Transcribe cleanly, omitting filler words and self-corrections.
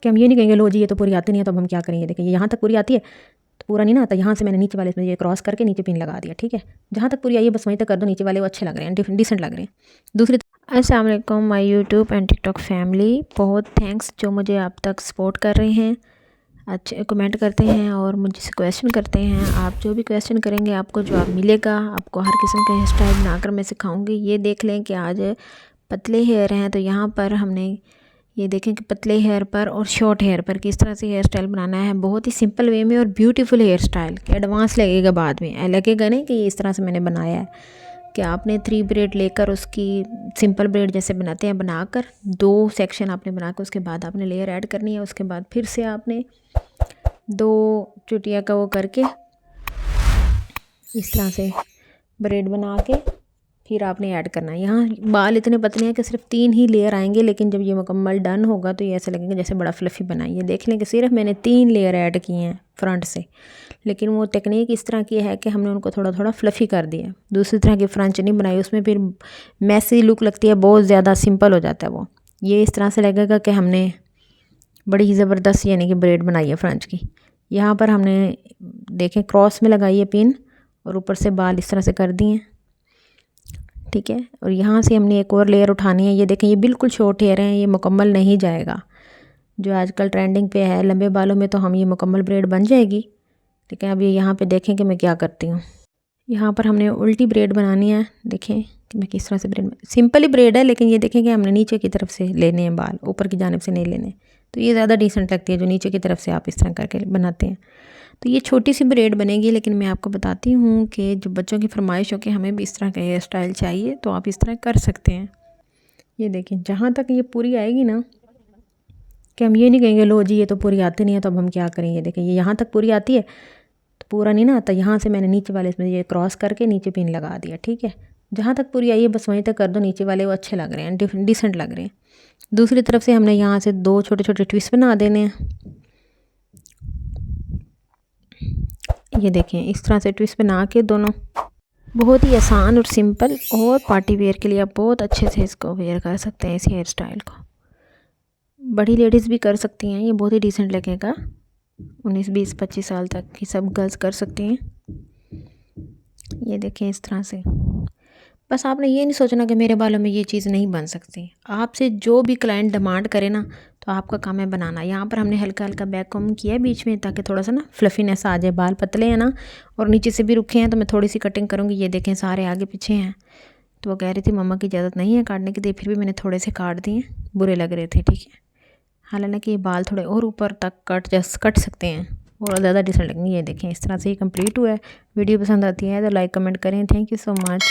कि हम ये नहीं कहेंगे लो जी ये तो पूरी आती नहीं है तो अब हम क्या करेंगे। देखिए यहाँ तक पूरी आती है तो पूरा नहीं ना आता, यहाँ से मैंने नीचे वाले इसमें ये क्रॉस करके नीचे पिन लगा दिया। ठीक है, जहाँ तक पूरी आई है बस वहीं तक कर दो, नीचे वाले वो अच्छे लग रहे हैं, डिसेंट लग रहे हैं। दूसरी अस्सलाम वालेकुम my YouTube and TikTok family, बहुत थैंक्स जो मुझे अब तक सपोर्ट कर रहे हैं, अच्छे कमेंट करते हैं और मुझसे क्वेश्चन करते हैं। आप जो भी क्वेश्चन करेंगे आपको जवाब मिलेगा। आपको हर किस्म का हेयर स्टाइल बनाकर मैं सिखाऊंगी। ये देख लें कि आज पतले हेयर हैं तो यहाँ पर हमने ये देखें कि पतले हेयर पर और शॉर्ट हेयर पर किस तरह से हेयर स्टाइल बनाना है, बहुत ही सिंपल वे में और ब्यूटीफुल हेयर स्टाइल। कि एडवांस लगेगा बाद में, लगेगा नहीं कि ये इस तरह से मैंने बनाया है। कि आपने 3 ब्रेड लेकर उसकी सिंपल ब्रेड जैसे बनाते हैं बनाकर 2 सेक्शन आपने बनाकर उसके बाद आपने लेयर ऐड करनी है। उसके बाद फिर से आपने 2 चुटिया का वो करके इस तरह से ब्रेड बना के फिर आपने ऐड करना है। यहाँ बाल इतने पतले हैं कि सिर्फ 3 ही लेयर आएंगे, लेकिन जब ये मुकम्मल डन होगा तो ये ऐसा लगेगा जैसे बड़ा फ्लफ़ी बनाइए। देख लें कि सिर्फ मैंने 3 लेयर ऐड किए हैं फ्रंट से, लेकिन वो टेक्निक इस तरह की है कि हमने उनको थोड़ा थोड़ा फ्लफ़ी कर दिया। दूसरी तरह की फ्रंच नहीं बनाई, उसमें फिर मैसी लुक लगती है, बहुत ज़्यादा सिंपल हो जाता है वो। ये इस तरह से लगेगा कि हमने बड़ी ही ज़बरदस्त यानी कि ब्रेड बनाई है फ्रंच की। यहाँ पर हमने देखें क्रॉस में लगाई है पिन और ऊपर से बाल इस तरह से कर दिए हैं। ठीक है, और यहाँ से हमने एक और लेयर उठानी है। ये देखें ये बिल्कुल शॉर्ट हेयर हैं, ये मुकम्मल नहीं जाएगा। जो आजकल ट्रेंडिंग पे है लंबे बालों में तो हम ये मुकम्मल ब्रेड बन जाएगी। ठीक है, अब ये यहाँ पे देखें कि मैं क्या करती हूँ। यहाँ पर हमने उल्टी ब्रेड बनानी है। देखें कि मैं किस तरह से ब्रेड, सिंपल ही ब्रेड है लेकिन ये देखें कि हमने नीचे की तरफ से लेने हैं बाल, ऊपर की जानिब से नहीं लेने। तो ये ज़्यादा डिसेंट लगती है जो नीचे की तरफ से आप इस तरह करके बनाते हैं। तो ये छोटी सी ब्रेड बनेगी, लेकिन मैं आपको बताती हूँ कि जो बच्चों की फरमाइश हो कि हमें भी इस तरह का हेयर स्टाइल चाहिए तो आप इस तरह कर सकते हैं। ये देखें जहाँ तक ये पूरी आएगी ना, कि हम ये नहीं कहेंगे लो जी ये तो पूरी आती नहीं है तो अब हम क्या करेंगे। देखें ये यहाँ तक पूरी आती है तो पूरा नहीं ना आता, यहाँ से मैंने नीचे वाले इसमें ये क्रॉस करके नीचे पिन लगा दिया। ठीक है, जहाँ तक पूरी आई है बस वहीं तक कर दो, नीचे वाले वो अच्छे लग रहे हैं, डिसेंट लग रहे हैं। दूसरी तरफ से हमने यहाँ से 2 छोटे छोटे ट्विस्ट बना देने हैं। ये देखें इस तरह से ट्विस्ट बना के दोनों, बहुत ही आसान और सिंपल, और पार्टी वेयर के लिए आप बहुत अच्छे से इसको वेयर कर सकते हैं। इस हेयर स्टाइल को बड़ी लेडीज़ भी कर सकती हैं, ये बहुत ही डिसेंट लगेगा। 19, 20, 25 साल तक की सब गर्ल्स कर सकती हैं। ये देखें इस तरह से, बस आपने ये नहीं सोचना कि मेरे बालों में ये चीज़ नहीं बन सकती। आपसे जो भी क्लाइंट डिमांड करे ना तो आपका काम है बनाना। यहाँ पर हमने हल्का हल्का बैक कॉम्ब किया है बीच में ताकि थोड़ा सा ना फ्लफीनेस आ जाए। बाल पतले हैं ना और नीचे से भी रुखे हैं तो मैं थोड़ी सी कटिंग करूँगी। ये देखें सारे आगे पीछे हैं, तो वो कह रही थी मम्मा की इजाज़त नहीं है काटने की, फिर भी मैंने थोड़े से काट दिए, बुरे लग रहे थे। ठीक है, हालांकि ये बाल थोड़े और ऊपर तक कट सकते हैं और ज़्यादा डिसेंट लगेंगे। ये देखें इस तरह से ही कंप्लीट हुआ है। वीडियो पसंद आती है तो लाइक कमेंट करें। Thank you so much.